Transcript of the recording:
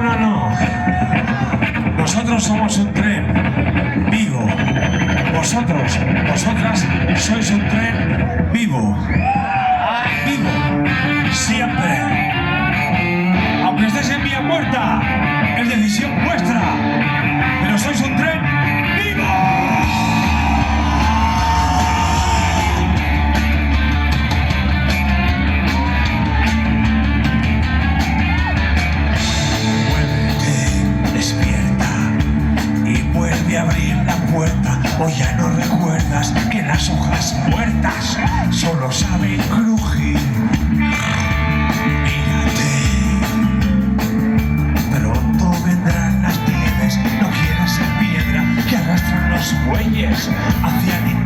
no. Nosotros somos un tren vivo. Vosotras sois un tren vivo. Vivo. Siempre. Aunque estéis en vía muerta, es decisión vuestra. Pero sois un tren vivo. Abrir la puerta, o ya no recuerdas que las hojas muertas solo saben crujir. Mírate, pronto vendrán las nieves, no quieras ser piedra que arrastran los bueyes hacia el